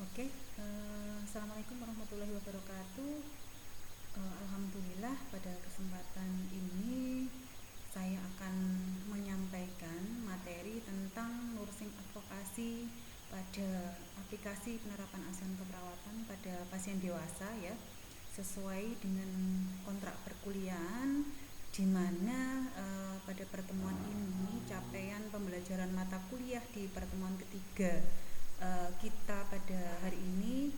Oke, Assalamualaikum warahmatullahi wabarakatuh. Alhamdulillah pada kesempatan ini saya akan menyampaikan materi tentang nursing advokasi pada aplikasi penerapan asuhan keperawatan pada pasien dewasa ya, sesuai dengan kontrak perkuliahan di mana pada pertemuan ini capaian pembelajaran mata kuliah di pertemuan ketiga kita pada hari ini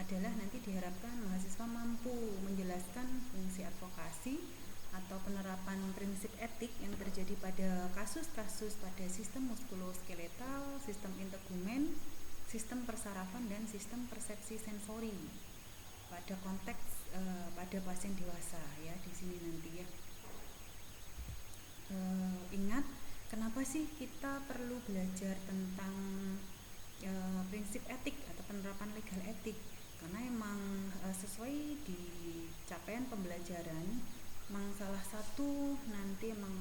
adalah nanti diharapkan mahasiswa mampu menjelaskan fungsi advokasi atau penerapan prinsip etik yang terjadi pada kasus-kasus pada sistem muskuloskeletal, sistem integumen, sistem persarafan dan sistem persepsi sensori pada konteks pada pasien dewasa ya di sini nanti ya. Ingat kenapa sih kita perlu belajar tentang prinsip etik atau penerapan legal etik, karena emang sesuai di capaian pembelajaran emang salah satu nanti emang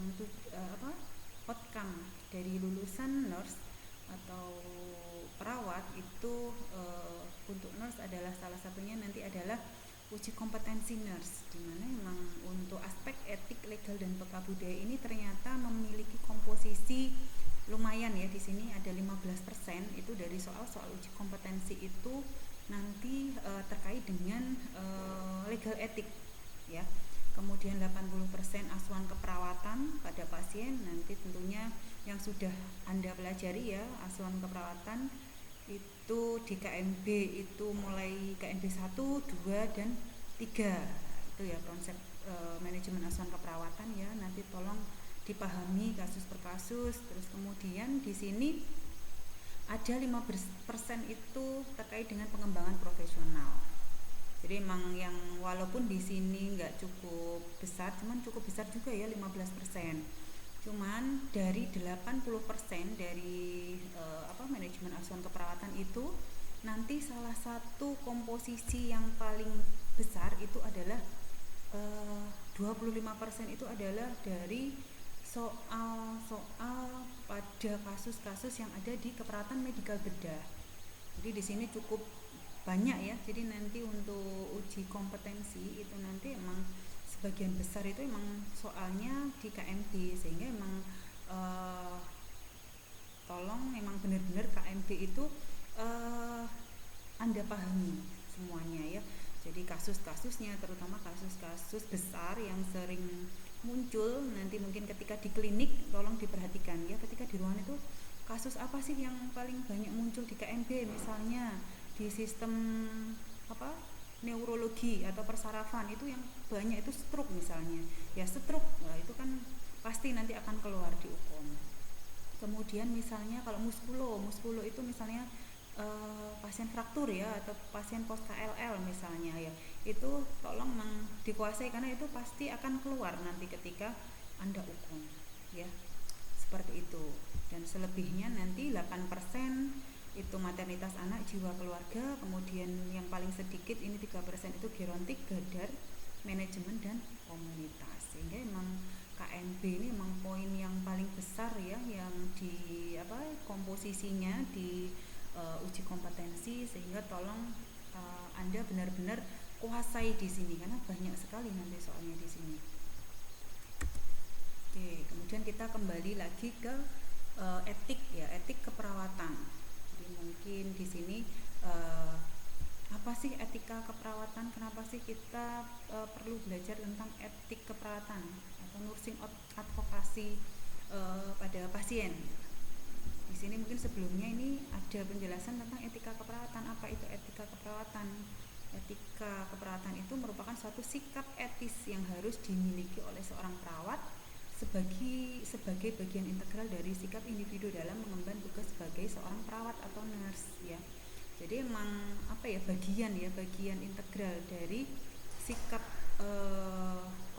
outcome dari lulusan nurse atau perawat itu untuk nurse adalah salah satunya nanti adalah uji kompetensi nurse, dimana memang untuk aspek etik, legal dan peka budaya ini ternyata memiliki komposisi lumayan ya. Di sini ada 15% itu dari soal-soal uji kompetensi itu nanti terkait dengan legal etik ya. Kemudian 80% asuhan keperawatan pada pasien, nanti tentunya yang sudah Anda pelajari ya, asuhan keperawatan itu di KMB itu mulai KMB 1, 2 dan 3. Itu ya konsep manajemen asuhan keperawatan ya. Nanti tolong dipahami kasus per kasus. Terus kemudian di sini ada 5% itu terkait dengan pengembangan profesional. Jadi emang yang walaupun di sini nggak cukup besar, cuman cukup besar juga ya 15%. Cuman dari 80% dari manajemen asuhan keperawatan itu nanti salah satu komposisi yang paling besar itu adalah 25% itu adalah dari soal-soal pada kasus-kasus yang ada di keperawatan medikal bedah. Jadi di sini cukup banyak ya. Jadi nanti untuk uji kompetensi itu nanti emang sebagian besar itu emang soalnya di KMB, sehingga emang tolong emang benar-benar KMB itu Anda pahami semuanya ya. Jadi kasus-kasusnya, terutama kasus-kasus besar yang sering muncul nanti mungkin ketika di klinik, tolong diperhatikan ya, ketika di ruangan itu kasus apa sih yang paling banyak muncul di KMB, misalnya di sistem neurologi atau persarafan itu yang banyak itu stroke misalnya ya. Stroke itu kan pasti nanti akan keluar di UKOM. Kemudian misalnya kalau muskulo itu misalnya pasien fraktur ya, atau pasien post KLL misalnya ya, itu tolong dikuasai karena itu pasti akan keluar nanti ketika Anda UKOM ya, seperti itu. Dan selebihnya nanti 8% itu maternitas anak, jiwa keluarga. Kemudian yang paling sedikit ini 3% itu gerontik, gadar, manajemen dan komunitas. Sehingga emang KMB ini emang poin yang paling besar ya, yang di komposisinya di uji kompetensi, sehingga tolong Anda benar-benar kuasai di sini karena banyak sekali nanti soalnya di sini. Oke, kemudian kita kembali lagi ke etik ya, etik keperawatan. Jadi mungkin di sini apa sih etika keperawatan? Kenapa sih kita perlu belajar tentang etik keperawatan atau nursing advokasi pada pasien? Di sini mungkin sebelumnya ini ada penjelasan tentang etika keperawatan. Apa itu etika keperawatan? Etika keperawatan itu merupakan suatu sikap etis yang harus dimiliki oleh seorang perawat sebagai bagian integral dari sikap individu dalam mengemban tugas sebagai seorang perawat atau nurse ya. Jadi emang bagian integral dari sikap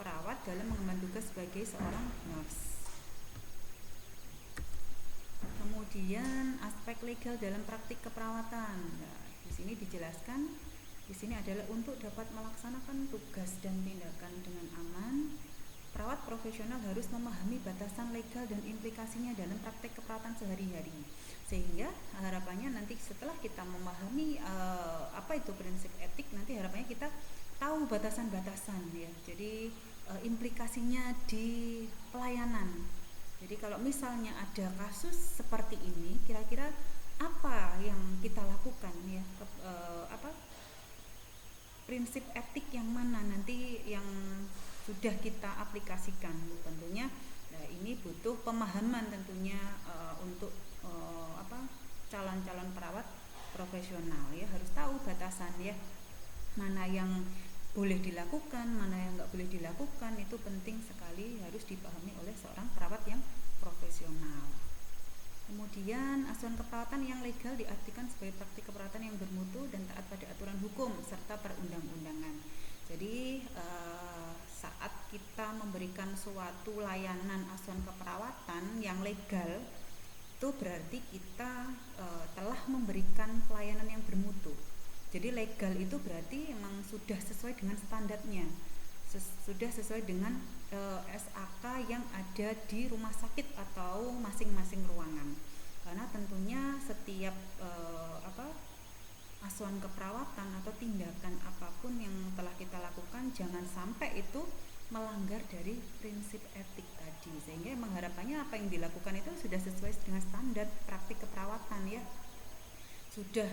perawat dalam mengemban tugas sebagai seorang nurse. Kemudian aspek legal dalam praktik keperawatan. Nah, di sini dijelaskan, di sini adalah untuk dapat melaksanakan tugas dan tindakan dengan aman, perawat profesional harus memahami batasan legal dan implikasinya dalam praktek keperawatan sehari-hari. Sehingga harapannya nanti setelah kita memahami apa itu prinsip etik, nanti harapannya kita tahu batasan-batasan ya. Jadi implikasinya di pelayanan. Jadi kalau misalnya ada kasus seperti ini, kira-kira apa yang kita lakukan ya? Prinsip etik yang mana nanti yang sudah kita aplikasikan. Tentunya ini butuh pemahaman tentunya untuk calon-calon perawat profesional ya, harus tahu batasan ya, mana yang boleh dilakukan, mana yang nggak boleh dilakukan, itu penting sekali, harus dipahami oleh seorang perawat yang profesional. Kemudian asuhan keperawatan yang legal diartikan sebagai praktik keperawatan yang bermutu dan taat pada aturan hukum serta perundang-undangan. Jadi saat kita memberikan suatu layanan asuhan keperawatan yang legal, itu berarti kita telah memberikan pelayanan yang bermutu. Jadi legal itu berarti memang sudah sesuai dengan standarnya, sudah sesuai dengan SAK yang ada di rumah sakit atau masing-masing ruangan. Karena tentunya setiap asuhan keperawatan atau tindakan apapun yang telah kita lakukan jangan sampai itu melanggar dari prinsip etik tadi, sehingga harapannya apa yang dilakukan itu sudah sesuai dengan standar praktik keperawatan ya, sudah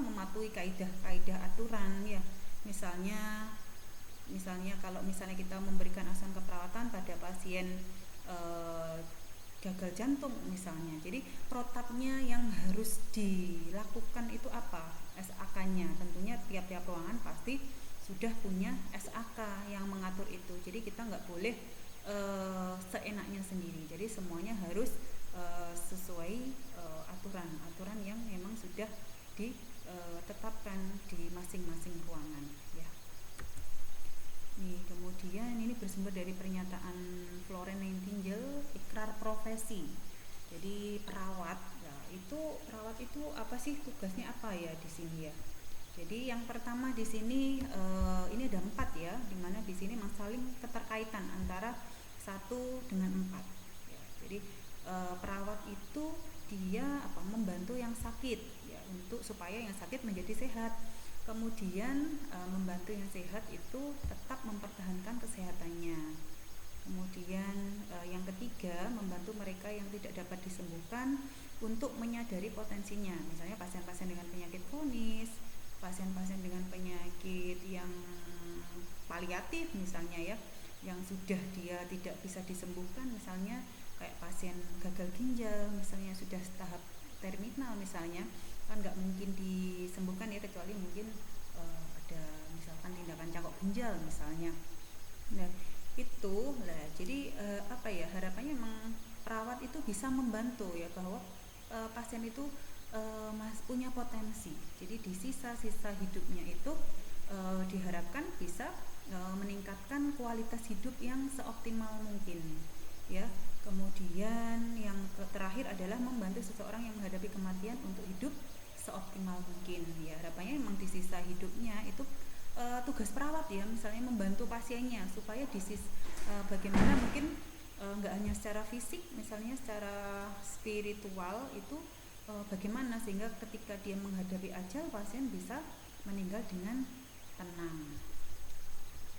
mematuhi kaidah-kaidah aturan ya. Misalnya kalau misalnya kita memberikan asuhan keperawatan pada pasien gagal jantung misalnya, jadi protapnya yang harus dilakukan itu apa, SAK-nya. Tentunya tiap-tiap ruangan pasti sudah punya SAK yang mengatur itu, jadi kita nggak boleh seenaknya sendiri. Jadi semuanya harus sesuai aturan yang memang sudah ditetapkan di masing-masing ruangan ya. Nih, kemudian ini bersumber dari pernyataan Florence Nightingale, ikrar profesi. Jadi perawat itu apa sih, tugasnya apa ya di sini ya? Jadi yang pertama di sini ini ada 4 ya, dimana di sini saling keterkaitan antara 1 dengan 4. Ya, jadi perawat itu dia membantu yang sakit ya, untuk supaya yang sakit menjadi sehat. Kemudian membantu yang sehat itu tetap mempertahankan kesehatannya. Kemudian yang ketiga, membantu mereka yang tidak dapat disembuhkan untuk menyadari potensinya. Misalnya pasien-pasien dengan penyakit kronis, pasien-pasien dengan penyakit yang paliatif misalnya ya, yang sudah dia tidak bisa disembuhkan, misalnya kayak pasien gagal ginjal misalnya, sudah tahap terminal misalnya, kan nggak mungkin disembuhkan ya, kecuali mungkin ada misalkan tindakan cangkok ginjal misalnya. Nah itu lah, jadi harapannya memang perawat itu bisa membantu ya, bahwa pasien itu punya potensi. Jadi di sisa-sisa hidupnya itu diharapkan bisa meningkatkan kualitas hidup yang seoptimal mungkin ya. Kemudian yang terakhir adalah membantu seseorang yang menghadapi kematian untuk hidup seoptimal mungkin ya. Harapannya memang di sisa hidupnya itu tugas perawat ya, misalnya membantu pasiennya supaya bagaimana mungkin nggak hanya secara fisik, misalnya secara spiritual itu bagaimana sehingga ketika dia menghadapi ajal, pasien bisa meninggal dengan tenang.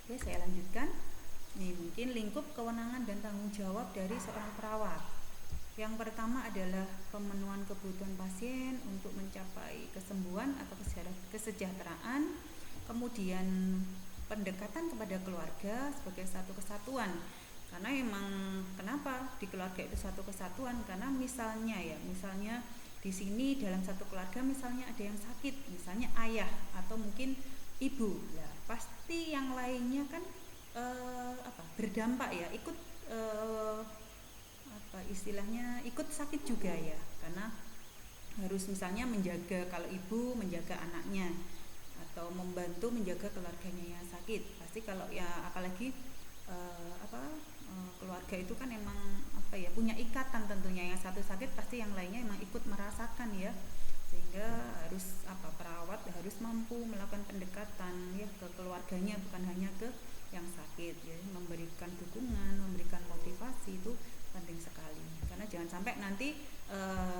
Oke, saya lanjutkan. Nih, mungkin lingkup kewenangan dan tanggung jawab dari seorang perawat. Yang pertama adalah pemenuhan kebutuhan pasien untuk mencapai kesembuhan atau kesejahteraan. Kemudian pendekatan kepada keluarga sebagai satu kesatuan. Karena memang kenapa di keluarga itu satu kesatuan? Karena misalnya di sini dalam satu keluarga misalnya ada yang sakit, misalnya ayah atau mungkin ibu, ya pasti yang lainnya kan berdampak ya, ikut istilahnya ikut sakit juga ya, karena harus misalnya menjaga, kalau ibu menjaga anaknya atau membantu menjaga keluarganya yang sakit. Pasti kalau ya apalagi keluarga itu kan emang punya ikatan, tentunya yang satu sakit pasti yang lainnya emang ikut merasakan ya, sehingga harus perawat harus mampu melakukan pendekatan ya ke keluarganya, bukan hanya ke yang sakit ya, memberikan dukungan, memberikan motivasi itu penting sekali, karena jangan sampai nanti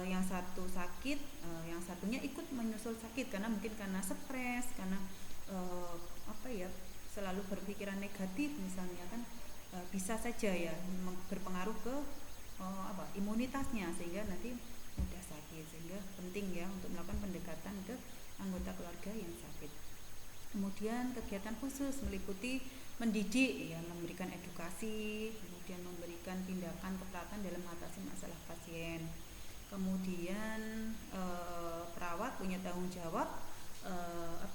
yang satu sakit, yang satunya ikut menyusul sakit karena mungkin karena stres, karena uh, apa ya, selalu berpikiran negatif misalnya kan, bisa saja ya berpengaruh ke imunitasnya, sehingga nanti mudah sakit. Sehingga penting ya untuk melakukan pendekatan ke anggota keluarga yang sakit. Kemudian kegiatan khusus meliputi mendidik ya, memberikan edukasi, kemudian memberikan tindakan keperawatan dalam mengatasi masalah pasien. Kemudian perawat punya tanggung jawab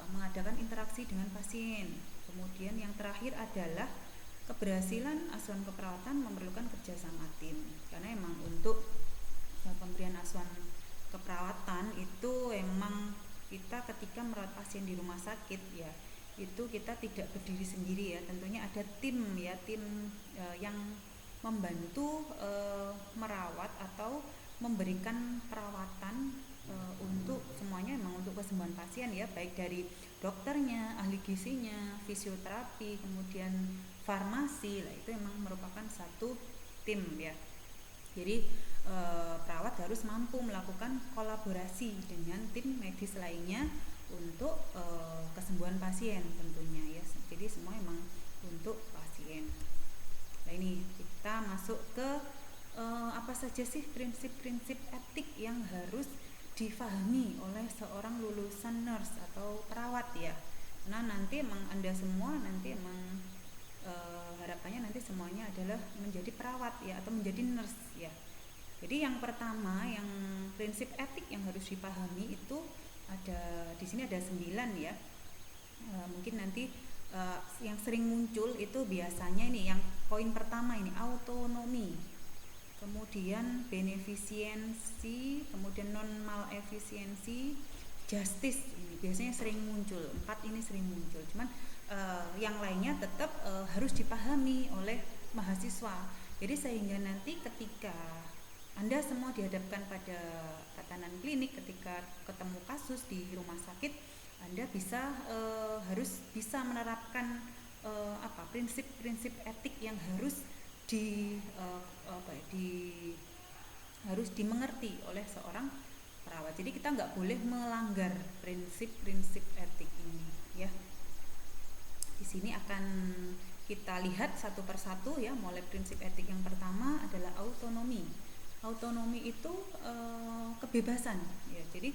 mengadakan interaksi dengan pasien. Kemudian yang terakhir adalah keberhasilan asuhan keperawatan memerlukan kerjasama tim, karena emang untuk pemberian asuhan keperawatan itu emang kita ketika merawat pasien di rumah sakit ya, itu kita tidak berdiri sendiri ya, tentunya ada tim ya, tim yang membantu merawat atau memberikan perawatan untuk semuanya, memang untuk kesembuhan pasien ya, baik dari dokternya, ahli gizinya, fisioterapi, kemudian farmasi lah, itu memang merupakan satu tim ya. Jadi perawat harus mampu melakukan kolaborasi dengan tim medis lainnya untuk kesembuhan pasien tentunya ya. Jadi semua memang untuk pasien. Nah ini kita masuk ke apa saja sih prinsip-prinsip etik yang harus difahami oleh seorang lulusan nurse atau perawat ya. Nah nanti emang Anda semua nanti emang harapannya nanti semuanya adalah menjadi perawat ya, atau menjadi nurse ya. Jadi yang pertama, yang prinsip etik yang harus dipahami itu ada di sini ada 9 ya. Mungkin nanti yang sering muncul itu biasanya ini yang poin pertama ini autonomi, kemudian beneficiency, kemudian non malefisiensi, justice, ini biasanya sering muncul. 4 ini sering muncul. Cuman yang lainnya tetap harus dipahami oleh mahasiswa. Jadi sehingga nanti ketika Anda semua dihadapkan pada tatanan klinik, ketika ketemu kasus di rumah sakit, Anda bisa harus bisa menerapkan prinsip-prinsip etik yang harus harus dimengerti oleh seorang perawat. Jadi kita nggak boleh melanggar prinsip-prinsip etik ini ya. Di sini akan kita lihat satu persatu ya, mulai prinsip etik yang pertama adalah autonomi. Autonomi itu kebebasan ya. Jadi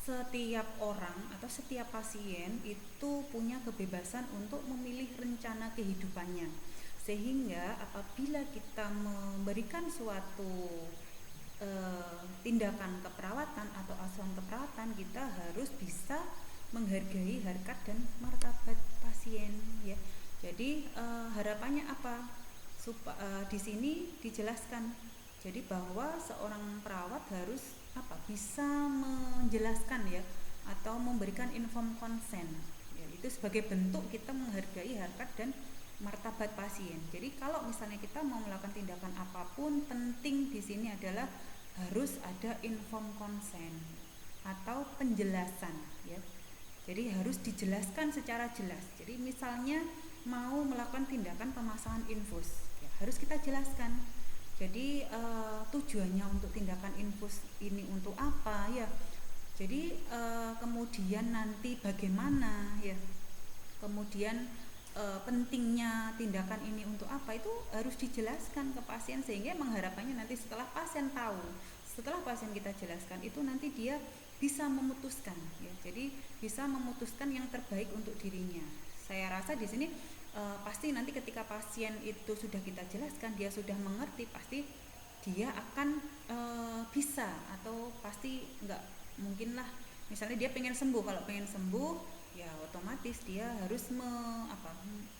setiap orang atau setiap pasien itu punya kebebasan untuk memilih rencana kehidupannya. Sehingga apabila kita memberikan suatu tindakan keperawatan atau asuhan keperawatan, kita harus bisa menghargai harkat dan martabat pasien ya. Jadi harapannya apa? Di sini dijelaskan. Jadi bahwa seorang perawat harus bisa menjelaskan ya, atau memberikan informed consent. Ya, itu sebagai bentuk kita menghargai harkat dan martabat pasien. Jadi kalau misalnya kita mau melakukan tindakan apapun, penting di sini adalah harus ada informed consent atau penjelasan ya. Jadi harus dijelaskan secara jelas. Jadi misalnya mau melakukan tindakan pemasangan infus ya, harus kita jelaskan. Jadi tujuannya untuk tindakan infus ini untuk apa ya. Jadi kemudian nanti bagaimana ya. Kemudian pentingnya tindakan ini untuk apa, itu harus dijelaskan ke pasien, sehingga mengharapannya nanti setelah pasien tahu, setelah pasien kita jelaskan, itu nanti dia bisa memutuskan ya. Jadi bisa memutuskan yang terbaik untuk dirinya. Saya rasa di sini pasti nanti ketika pasien itu sudah kita jelaskan, dia sudah mengerti, pasti dia akan bisa, atau pasti nggak mungkin lah misalnya dia pengen sembuh. Kalau pengen sembuh ya otomatis dia harus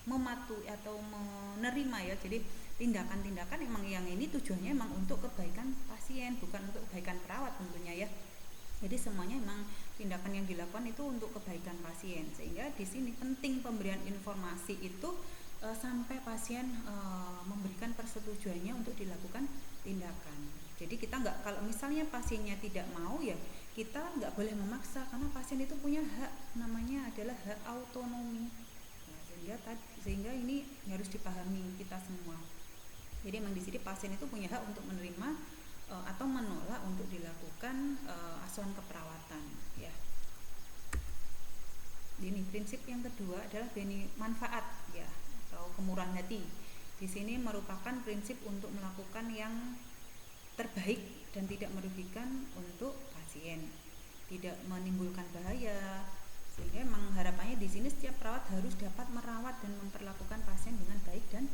mematuhi atau menerima ya. Jadi tindakan-tindakan emang yang ini tujuannya emang untuk kebaikan pasien, bukan untuk kebaikan perawat tentunya ya. Jadi semuanya emang tindakan yang dilakukan itu untuk kebaikan pasien. Sehingga di sini penting pemberian informasi itu sampai pasien memberikan persetujuannya untuk dilakukan tindakan. Jadi kita nggak, kalau misalnya pasiennya tidak mau ya kita nggak boleh memaksa, karena pasien itu punya hak, namanya adalah hak autonomi. Nah, Sehingga ini harus dipahami kita semua. Jadi memang di sini pasien itu punya hak untuk menerima atau menolak untuk dilakukan asuhan keperawatan ya. Ini prinsip yang kedua adalah manfaat ya atau kemurahan hati. Di sini merupakan prinsip untuk melakukan yang terbaik dan tidak merugikan untuk pasien, tidak menimbulkan bahaya. Sehingga memang harapannya di sini setiap perawat harus dapat merawat dan memperlakukan pasien dengan baik dan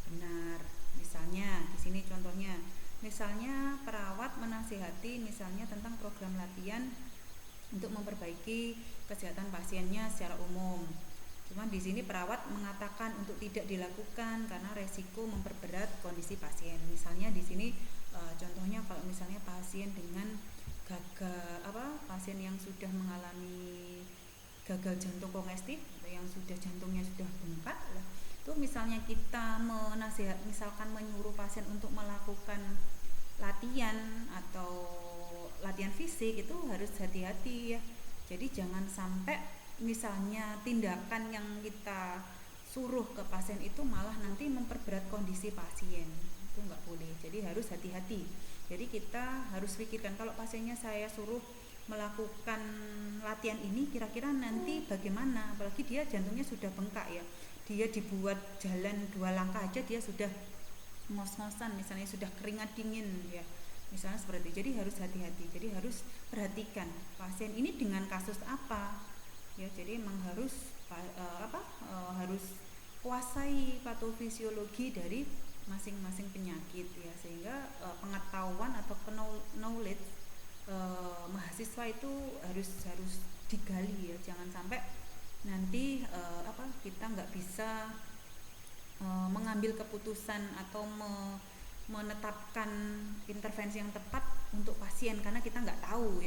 benar. Misalnya di sini contohnya, misalnya perawat menasihati misalnya tentang program latihan untuk memperbaiki kesehatan pasiennya secara umum. Cuman di sini perawat mengatakan untuk tidak dilakukan karena resiko memperberat kondisi pasien. Misalnya di sini contohnya kalau misalnya pasien dengan pasien yang sudah mengalami gagal jantung kongestif atau yang sudah jantungnya sudah bengkak lah, itu misalnya kita misalkan menyuruh pasien untuk melakukan latihan atau latihan fisik, itu harus hati-hati ya. Jadi jangan sampai misalnya tindakan yang kita suruh ke pasien itu malah nanti memperberat kondisi pasien, itu nggak boleh. Jadi harus hati-hati. Jadi kita harus pikirkan, kalau pasiennya saya suruh melakukan latihan ini kira-kira nanti bagaimana, apalagi dia jantungnya sudah bengkak ya, dia dibuat jalan 2 langkah aja dia sudah ngos-ngosan, misalnya sudah keringat dingin ya, misalnya seperti itu. Jadi harus hati-hati, jadi harus perhatikan pasien ini dengan kasus apa ya. Jadi memang harus harus kuasai patofisiologi dari masing-masing penyakit ya, sehingga pengetahuan atau knowledge mahasiswa itu harus digali ya. Jangan sampai nanti kita nggak bisa mengambil keputusan atau menetapkan intervensi yang tepat untuk pasien karena kita nggak tahu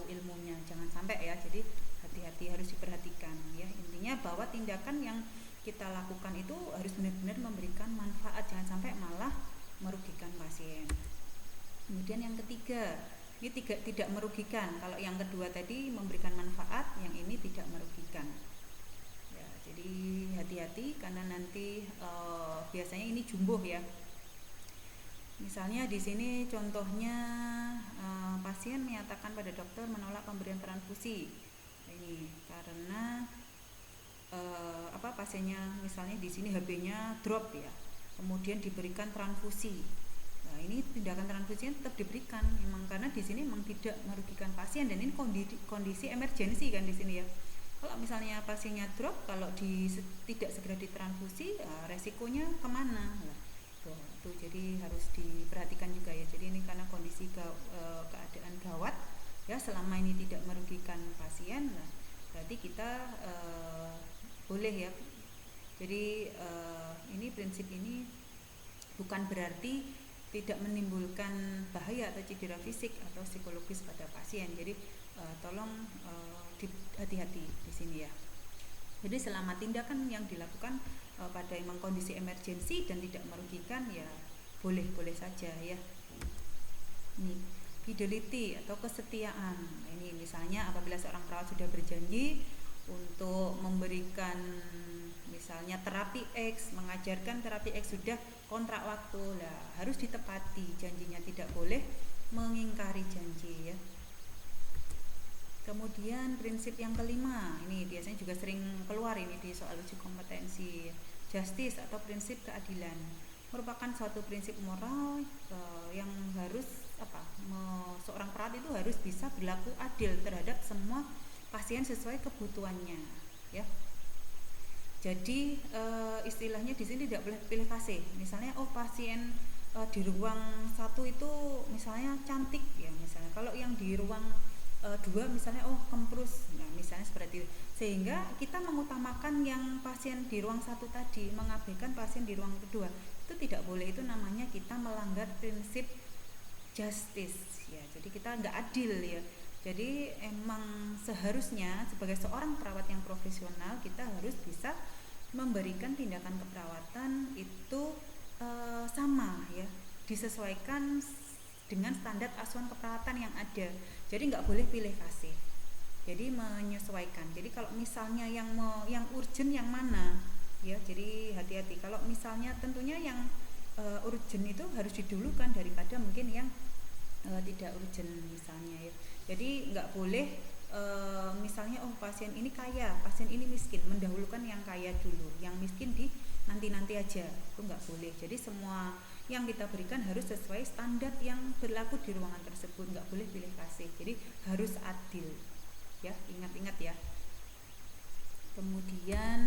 ilmunya. Jangan sampai ya. Jadi hati-hati, harus diperhatikan ya. Intinya bahwa tindakan yang kita lakukan itu harus benar-benar memberikan manfaat, jangan sampai malah merugikan pasien. Kemudian yang ketiga, ini tidak merugikan. Kalau yang kedua tadi memberikan manfaat, yang ini tidak merugikan ya. Jadi hati-hati karena nanti biasanya ini jumbo ya. Misalnya di sini contohnya pasien menyatakan pada dokter menolak pemberian transfusi ini karena pasiennya misalnya di sini HB-nya drop ya, kemudian diberikan transfusi. Nah, ini tindakan transfusinya tetap diberikan memang karena di sini memang tidak merugikan pasien dan ini kondisi emergensi kan di sini ya. Kalau misalnya pasiennya drop, kalau tidak segera ditransfusi, resikonya kemana? Nah, tuh jadi harus diperhatikan juga ya. Jadi ini karena kondisi keadaan gawat ya, selama ini tidak merugikan pasien, nah, berarti kita boleh ya. Jadi ini prinsip ini bukan berarti tidak menimbulkan bahaya atau cedera fisik atau psikologis pada pasien. Jadi tolong hati-hati di sini ya. Jadi selama tindakan yang dilakukan pada emang kondisi emergensi dan tidak merugikan ya boleh-boleh saja ya. Ini fidelity atau kesetiaan. Ini misalnya apabila seorang perawat sudah berjanji untuk memberikan misalnya terapi X, mengajarkan terapi X, sudah kontrak waktu lah, harus ditepati janjinya, tidak boleh mengingkari janji ya. Kemudian prinsip yang kelima, ini biasanya juga sering keluar ini di soal uji kompetensi, justice atau prinsip keadilan, merupakan suatu prinsip moral yang harus seorang perawat itu harus bisa berlaku adil terhadap semua pasien sesuai kebutuhannya ya. Jadi istilahnya di sini tidak boleh pilih kasih. Misalnya pasien di ruang 1 itu misalnya cantik ya, misalnya kalau yang di ruang 2 misalnya kemprus, nah misalnya seperti itu. Sehingga kita mengutamakan yang pasien di ruang 1 tadi, mengabaikan pasien di ruang kedua, itu tidak boleh. Itu namanya kita melanggar prinsip justice ya. Jadi kita nggak adil ya. Jadi emang seharusnya sebagai seorang perawat yang profesional kita harus bisa memberikan tindakan keperawatan itu sama ya, disesuaikan dengan standar asuhan keperawatan yang ada. Jadi nggak boleh pilih kasih. Jadi menyesuaikan. Jadi kalau misalnya yang urgent yang mana, ya. Jadi hati-hati kalau misalnya tentunya yang urgent itu harus didulukan daripada mungkin yang tidak urgent misalnya ya. Jadi nggak boleh misalnya oh pasien ini kaya, pasien ini miskin, mendahulukan yang kaya dulu, yang miskin di nanti-nanti aja, itu nggak boleh. Jadi semua yang kita berikan harus sesuai standar yang berlaku di ruangan tersebut, nggak boleh pilih kasih. Jadi harus adil ya, ingat-ingat ya. Kemudian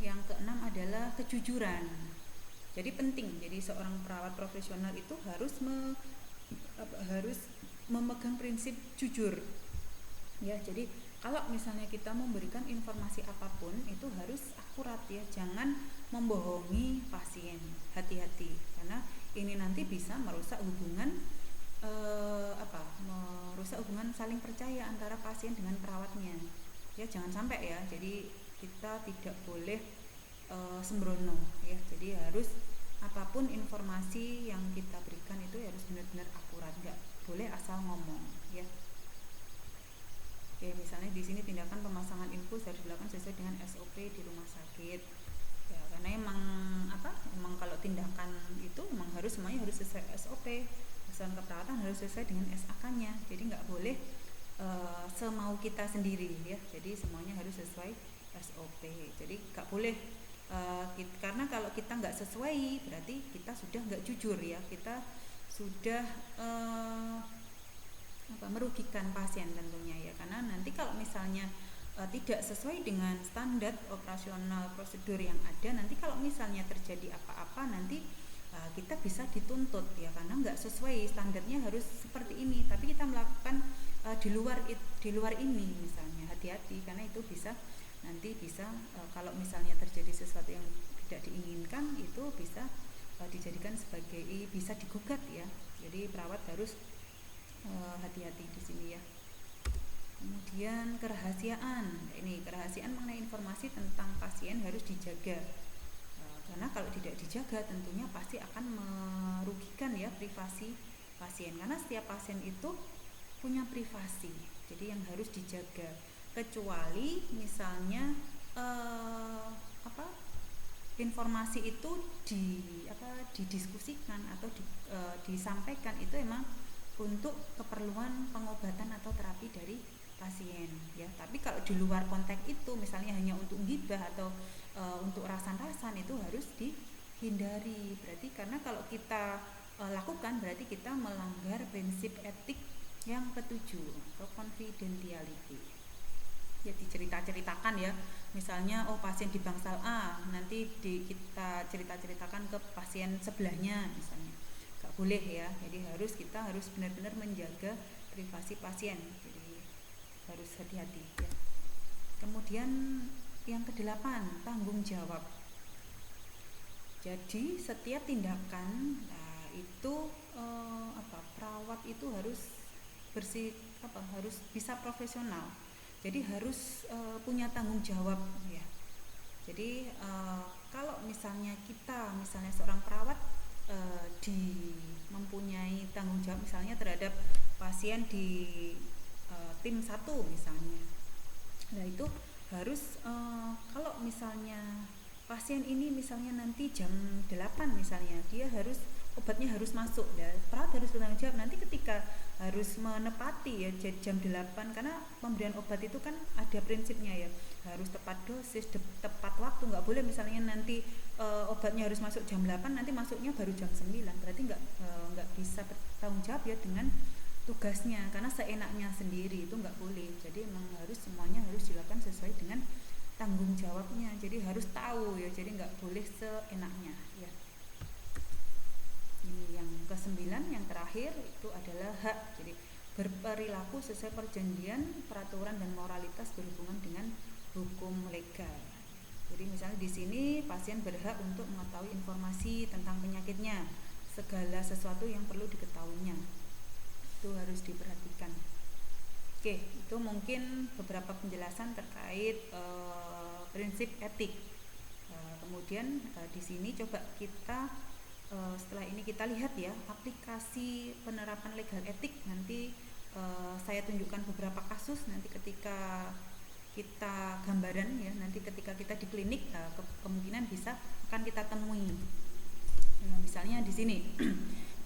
yang keenam adalah kejujuran. Jadi penting, jadi seorang perawat profesional itu harus memegang prinsip jujur ya. Jadi kalau misalnya kita memberikan informasi apapun itu harus akurat ya, jangan membohongi pasien, hati-hati karena ini nanti bisa merusak hubungan merusak hubungan saling percaya antara pasien dengan perawatnya ya, jangan sampai ya. Jadi kita tidak boleh sembrono ya, jadi harus apapun informasi yang kita berikan itu harus benar-benar akurat, nggak boleh asal ngomong ya. Oke, misalnya di sini tindakan pemasangan infus harus dilakukan sesuai dengan SOP di rumah sakit ya, karena emang kalau tindakan itu emang harus semuanya harus sesuai SOP, keseluruhan keperawatan harus sesuai dengan SAK-nya, jadi nggak boleh semau kita sendiri ya, jadi semuanya harus sesuai SOP. Jadi nggak boleh karena kalau kita nggak sesuai berarti kita sudah nggak jujur ya, kita sudah merugikan pasien tentunya ya, karena nanti kalau misalnya tidak sesuai dengan standar operasional prosedur yang ada, nanti kalau misalnya terjadi apa-apa nanti kita bisa dituntut ya, karena nggak sesuai standarnya harus seperti ini, tapi kita melakukan di luar ini misalnya, hati-hati karena itu nanti bisa kalau misalnya terjadi sesuatu yang tidak diinginkan itu bisa dijadikan sebagai bisa digugat ya. Jadi perawat harus hati-hati di sini ya. Kemudian kerahasiaan mengenai informasi tentang pasien harus dijaga karena kalau tidak dijaga tentunya pasti akan merugikan ya privasi pasien, karena setiap pasien itu punya privasi, jadi yang harus dijaga, kecuali misalnya informasi itu didiskusikan atau disampaikan itu emang untuk keperluan pengobatan atau terapi dari pasien ya. Tapi kalau di luar konteks itu misalnya hanya untuk gibah atau untuk rasan-rasan itu harus dihindari. Berarti karena kalau kita lakukan berarti kita melanggar prinsip etik yang ketujuh atau confidentiality. Ya diceritakan ya, misalnya pasien di bangsal A nanti kita ceritakan ke pasien sebelahnya misalnya, nggak boleh ya. Jadi kita harus benar-benar menjaga privasi pasien, jadi harus hati-hati ya. Kemudian yang kedelapan, tanggung jawab. Jadi setiap tindakan itu perawat itu harus harus bisa profesional. Jadi harus punya tanggung jawab ya. Jadi kalau misalnya seorang perawat mempunyai tanggung jawab misalnya terhadap pasien di tim 1 misalnya. Nah itu harus kalau misalnya pasien ini misalnya nanti jam 8 misalnya, dia obatnya harus masuk ya, perawat harus bertanggung jawab nanti ketika harus menepati ya jam 8, karena pemberian obat itu kan ada prinsipnya ya, harus tepat dosis, tepat waktu, nggak boleh misalnya nanti obatnya harus masuk jam 8 nanti masuknya baru jam 9, berarti nggak bisa bertanggung jawab ya dengan tugasnya, karena seenaknya sendiri itu nggak boleh. Jadi memang semuanya harus dilakukan sesuai dengan tanggung jawabnya, jadi harus tahu ya, jadi nggak boleh seenaknya ya. Ini yang ke-9, yang terakhir itu adalah hak. Jadi berperilaku sesuai perjanjian, peraturan dan moralitas berhubungan dengan hukum legal. Jadi misalnya di sini pasien berhak untuk mengetahui informasi tentang penyakitnya, segala sesuatu yang perlu diketahuinya. Itu harus diperhatikan. Oke, itu mungkin beberapa penjelasan terkait prinsip etik. Kemudian di sini coba kita setelah ini kita lihat ya aplikasi penerapan legal etik. Nanti saya tunjukkan beberapa kasus nanti ketika kita gambaran ya, nanti ketika kita di klinik kemungkinan bisa akan kita temui. Nah, misalnya di sini,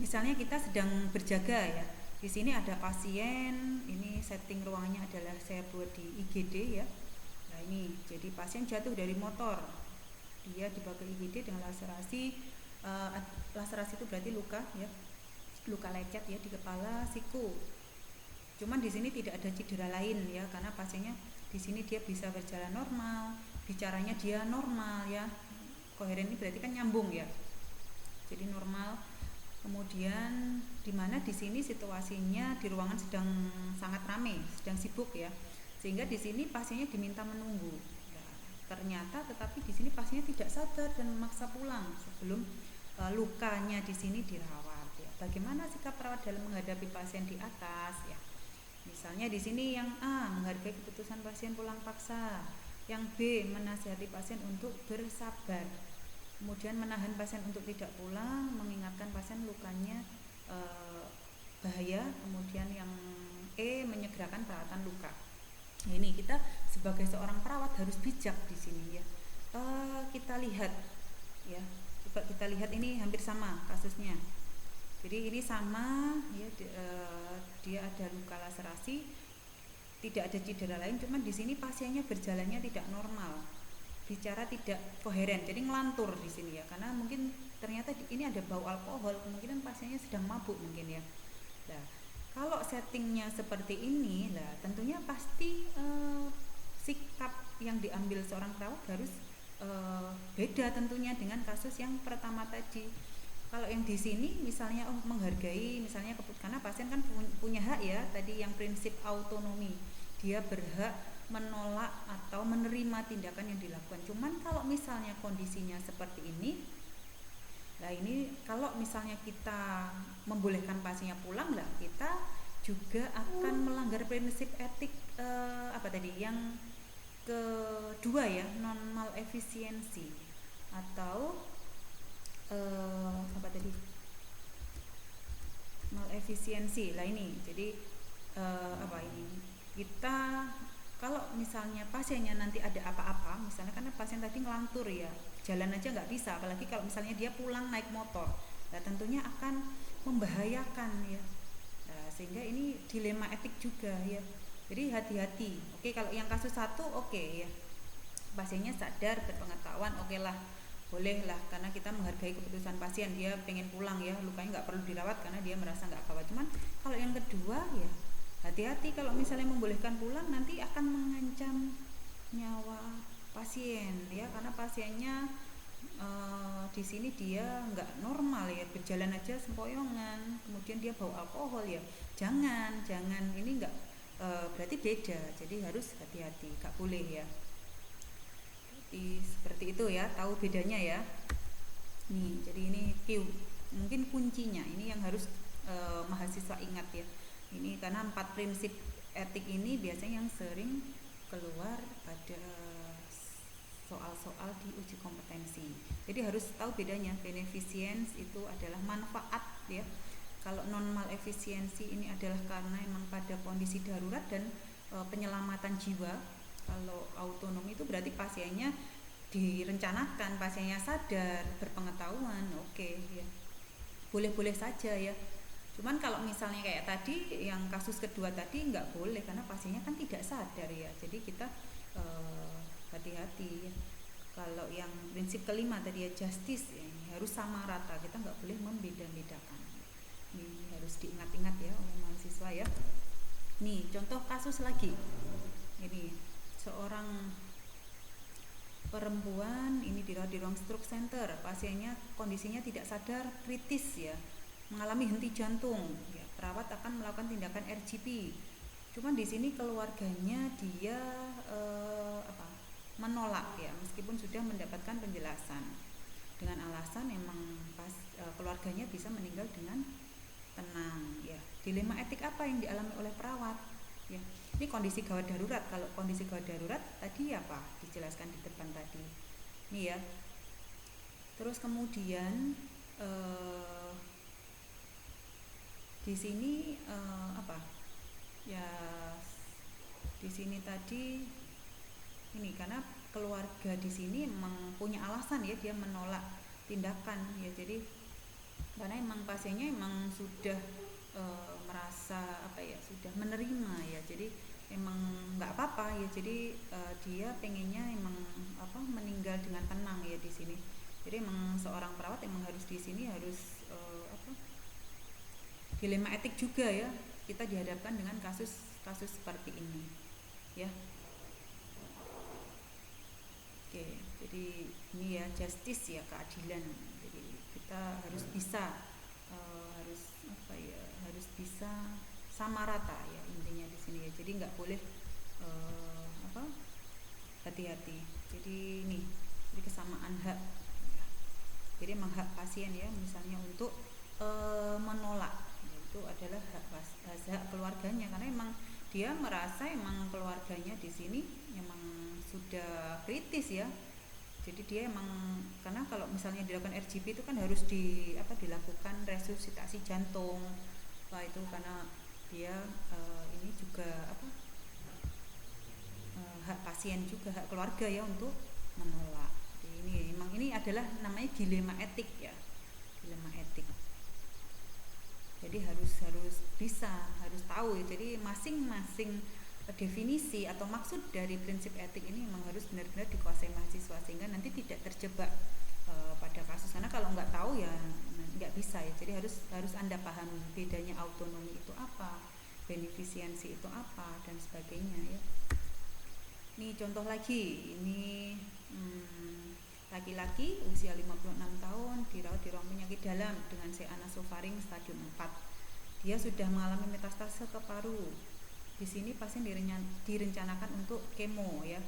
misalnya kita sedang berjaga ya. Di sini ada pasien, ini setting ruangannya adalah saya buat di IGD ya. Nah ini, jadi pasien jatuh dari motor, dia dibawa ke IGD dengan laserasi. Laserasi itu berarti luka ya, luka lecet ya di kepala, siku. Cuman di sini tidak ada cedera lain ya, karena pasiennya di sini dia bisa berjalan normal, bicaranya dia normal ya. Koheren ini berarti kan nyambung ya, jadi normal. Kemudian di mana di sini situasinya di ruangan sedang sangat ramai, sedang sibuk ya, sehingga di sini pasiennya diminta menunggu. Nah, ternyata tetapi di sini pasiennya tidak sadar dan memaksa pulang sebelum lukanya di sini dirawat ya. Bagaimana sikap perawat dalam menghadapi pasien di atas ya? Misalnya di sini yang A menghargai keputusan pasien pulang paksa, yang B menasihati pasien untuk bersabar, kemudian menahan pasien untuk tidak pulang, mengingatkan pasien lukanya bahaya, kemudian yang E menyegerakan perawatan luka. Nah, ini kita sebagai seorang perawat harus bijak di sini ya. Kita lihat ya, coba kita lihat ini hampir sama kasusnya. Jadi ini sama ya, dia ada luka laserasi, tidak ada cedera lain, cuman di sini pasiennya berjalannya tidak normal, bicara tidak koheren, jadi ngelantur di sini ya, karena mungkin ternyata ini ada bau alkohol, kemungkinan pasiennya sedang mabuk mungkin ya. Nah, kalau settingnya seperti ini, lah tentunya pasti sikap yang diambil seorang perawat harus beda tentunya dengan kasus yang pertama tadi. Kalau yang di sini misalnya menghargai, misalnya karena pasien kan punya hak ya, tadi yang prinsip autonomi, dia berhak menolak atau menerima tindakan yang dilakukan. Cuman kalau misalnya kondisinya seperti ini, nah ini kalau misalnya kita membolehkan pasiennya pulang, lah kita juga akan melanggar prinsip etik apa tadi yang kedua ya, non malefisiensi atau apa tadi, malefisiensi lah ini. Jadi apa ini, kita kalau misalnya pasiennya nanti ada apa-apa, misalnya karena pasien tadi ngelantur ya, jalan aja nggak bisa, apalagi kalau misalnya dia pulang naik motor, nah tentunya akan membahayakan ya. Nah, sehingga ini dilema etik juga ya, jadi hati-hati. Oke, kalau yang kasus satu oke ya, pasiennya sadar berpengetahuan, oke lah, boleh lah, karena kita menghargai keputusan pasien, dia pengen pulang ya, lukanya nggak perlu dirawat karena dia merasa nggak apa-apa. Cuman kalau yang kedua ya hati-hati, kalau misalnya membolehkan pulang nanti akan mengancam nyawa pasien ya, karena pasiennya di sini dia nggak normal ya, berjalan aja sempoyongan, kemudian dia bau alkohol ya, jangan ini nggak berarti beda, jadi harus hati-hati, nggak boleh ya. Seperti itu ya, tahu bedanya ya. Nih, jadi ini mungkin kuncinya ini yang harus mahasiswa ingat ya. Ini karena 4 prinsip etik ini biasanya yang sering keluar pada soal-soal di uji kompetensi. Jadi harus tahu bedanya. Beneficence itu adalah manfaat ya. Kalau non malefisiensi ini adalah karena emang pada kondisi darurat dan penyelamatan jiwa. Kalau autonomi itu berarti pasiennya direncanakan, pasiennya sadar, berpengetahuan, oke ya, boleh-boleh saja ya. Cuman kalau misalnya kayak tadi yang kasus kedua tadi nggak boleh, karena pasiennya kan tidak sadar ya, jadi kita hati-hati ya. Kalau yang prinsip kelima tadi ya, justice ya, harus sama rata, kita nggak boleh membeda-bedakan. Ini harus diingat-ingat ya oleh mahasiswa ya. Nih contoh kasus lagi, ini seorang perempuan ini dirawat di ruang stroke center, pasiennya kondisinya tidak sadar, kritis ya, mengalami henti jantung ya, perawat akan melakukan tindakan RGP. Cuman di sini keluarganya dia menolak ya, meskipun sudah mendapatkan penjelasan dengan alasan memang keluarganya bisa meninggal dengan tenang ya. Dilema etik apa yang dialami oleh perawat ya? Ini kondisi gawat darurat. Kalau kondisi gawat darurat tadi apa dijelaskan di depan tadi ini ya. Terus kemudian di sini apa ya, di sini tadi ini karena keluarga di sini memang punya alasan ya dia menolak tindakan ya. Jadi karena emang pasiennya emang sudah merasa apa ya, sudah menerima ya, jadi emang nggak apa-apa ya. Jadi dia pengennya emang apa, meninggal dengan tenang ya di sini. Jadi emang seorang perawat emang harus di sini harus apa, dilema etik juga ya, kita dihadapkan dengan kasus-kasus seperti ini ya. Oke, jadi ini ya justice ya, keadilan. Jadi kita harus bisa harus apa ya, harus bisa sama rata ya intinya di sini ya. Jadi nggak boleh apa, hati-hati. Jadi ini, jadi kesamaan hak. Jadi emang hak pasien ya, misalnya untuk menolak, itu adalah hak keluarganya karena emang dia merasa emang keluarganya di sini emang sudah kritis ya. Jadi dia emang, karena kalau misalnya dilakukan RGP itu kan harus dilakukan resusitasi jantung. Wah itu karena dia ini juga apa, hak pasien juga, hak keluarga ya untuk menolak. Jadi ini emang ini adalah namanya dilema etik ya, dilema etik. Jadi harus bisa, harus tahu ya. Jadi masing-masing definisi atau maksud dari prinsip etik ini memang harus benar-benar dikuasai mahasiswa sehingga nanti tidak terjebak pada kasus, karena kalau nggak tahu ya nggak bisa ya. Jadi harus Anda paham bedanya autonomi itu apa, beneficiensi itu apa, dan sebagainya ya. Ini contoh lagi, ini laki-laki usia 56 tahun dirawat di ruang penyakit dalam dengan C-anasofaring stadium 4. Dia sudah mengalami metastase ke paru. Di sini pasien direncanakan untuk kemo ya.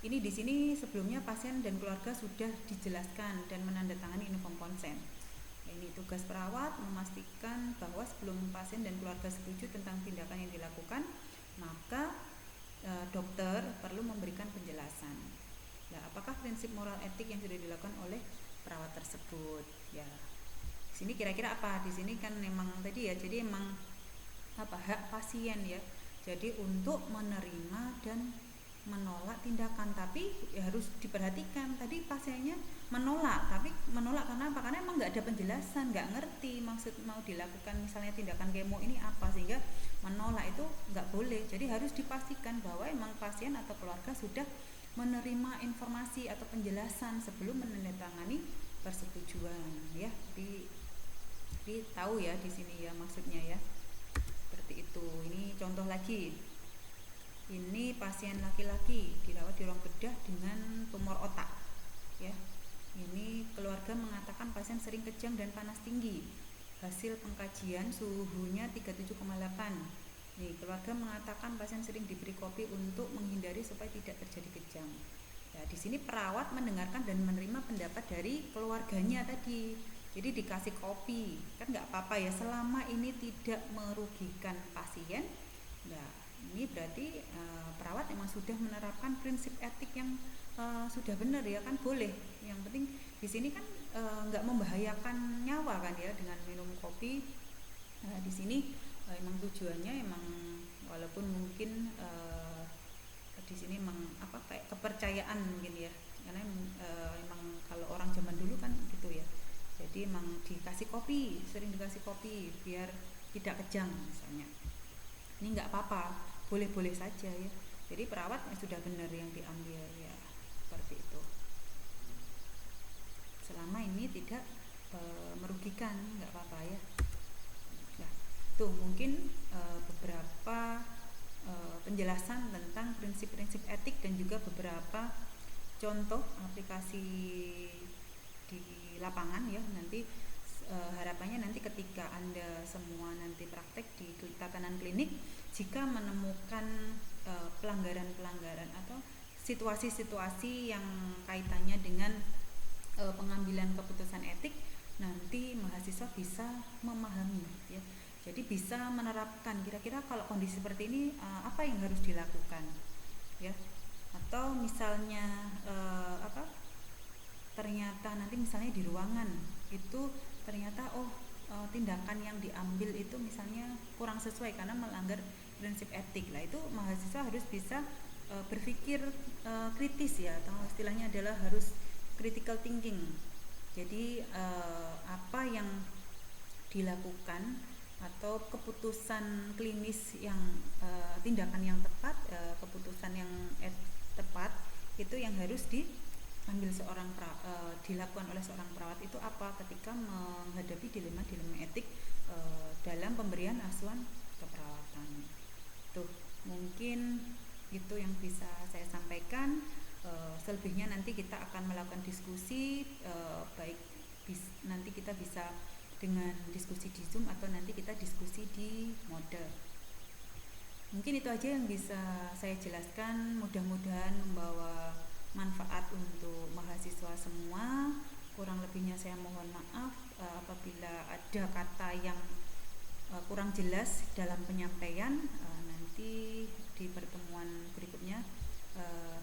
Ini di sini sebelumnya pasien dan keluarga sudah dijelaskan dan menandatangani inform konsen. Ini tugas perawat memastikan bahwa sebelum pasien dan keluarga setuju tentang tindakan yang dilakukan, maka dokter perlu memberikan penjelasan. Ya, apakah prinsip moral etik yang sudah dilakukan oleh perawat tersebut? Ya, di sini kira-kira apa? Di sini kan memang tadi ya, jadi emang apa, hak pasien ya. Jadi untuk menerima dan menolak tindakan, tapi ya harus diperhatikan tadi pasiennya menolak, tapi menolak karena apa? Karena emang nggak ada penjelasan, nggak ngerti maksud mau dilakukan misalnya tindakan kemo ini apa, sehingga menolak itu nggak boleh. Jadi harus dipastikan bahwa emang pasien atau keluarga sudah menerima informasi atau penjelasan sebelum menandatangani persetujuan ya. Di tahu ya di sini ya maksudnya ya, seperti itu. Ini contoh lagi. Ini pasien laki-laki dirawat di ruang bedah dengan tumor otak ya. Ini keluarga mengatakan pasien sering kejang dan panas tinggi. Hasil pengkajian suhunya 37,8. Nih, keluarga mengatakan pasien sering diberi kopi untuk menghindari supaya tidak terjadi kejang. Ya, di sini perawat mendengarkan dan menerima pendapat dari keluarganya tadi. Jadi dikasih kopi, kan nggak apa-apa ya selama ini tidak merugikan pasien. Nah, ini berarti perawat memang sudah menerapkan prinsip etik yang sudah benar ya, kan boleh. Yang penting di sini kan nggak membahayakan nyawa kan ya dengan minum kopi. Di sini emang tujuannya emang walaupun mungkin di sini emang apa kayak kepercayaan mungkin ya, karena emang kalau orang zaman dulu kan gitu ya. Jadi emang dikasih kopi, sering dikasih kopi biar tidak kejang misalnya. Ini nggak apa-apa, boleh-boleh saja ya. Jadi perawat sudah benar yang diambil ya, seperti itu. Selama ini tidak merugikan, nggak apa-apa ya. Nah, tuh mungkin beberapa penjelasan tentang prinsip-prinsip etik dan juga beberapa contoh aplikasi di lapangan ya. Nanti harapannya nanti ketika Anda semua nanti praktek di tatanan klinik, jika menemukan pelanggaran-pelanggaran atau situasi-situasi yang kaitannya dengan pengambilan keputusan etik, nanti mahasiswa bisa memahami ya. Jadi bisa menerapkan kira-kira kalau kondisi seperti ini apa yang harus dilakukan ya. Atau misalnya ternyata nanti misalnya di ruangan itu ternyata tindakan yang diambil itu misalnya kurang sesuai karena melanggar prinsip etik lah, itu mahasiswa harus bisa berpikir kritis ya, atau istilahnya adalah harus critical thinking. Jadi apa yang dilakukan atau keputusan klinis yang tindakan yang tepat, keputusan yang tepat itu yang harus diambil dilakukan oleh seorang perawat itu apa ketika menghadapi dilema-dilema etik dalam pemberian asuhan keperawatan. Tuh, mungkin itu yang bisa saya sampaikan. Selebihnya nanti kita akan melakukan diskusi, baik nanti kita bisa dengan diskusi di Zoom atau nanti kita diskusi di Moodle. Mungkin itu aja yang bisa saya jelaskan, mudah-mudahan membawa manfaat untuk mahasiswa semua. Kurang lebihnya saya mohon maaf apabila ada kata yang kurang jelas dalam penyampaian. Nanti di pertemuan berikutnya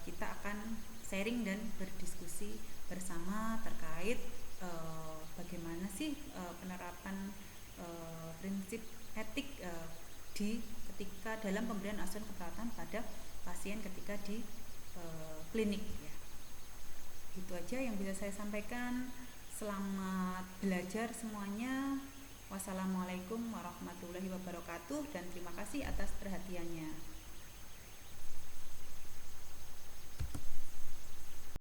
kita akan sharing dan berdiskusi bersama terkait bagaimana sih penerapan prinsip etik ketika dalam pemberian asuhan keperawatan pada pasien ketika di klinik ya. Itu aja yang bisa saya sampaikan. Selamat belajar semuanya. Wassalamualaikum warahmatullahi wabarakatuh dan terima kasih atas perhatiannya.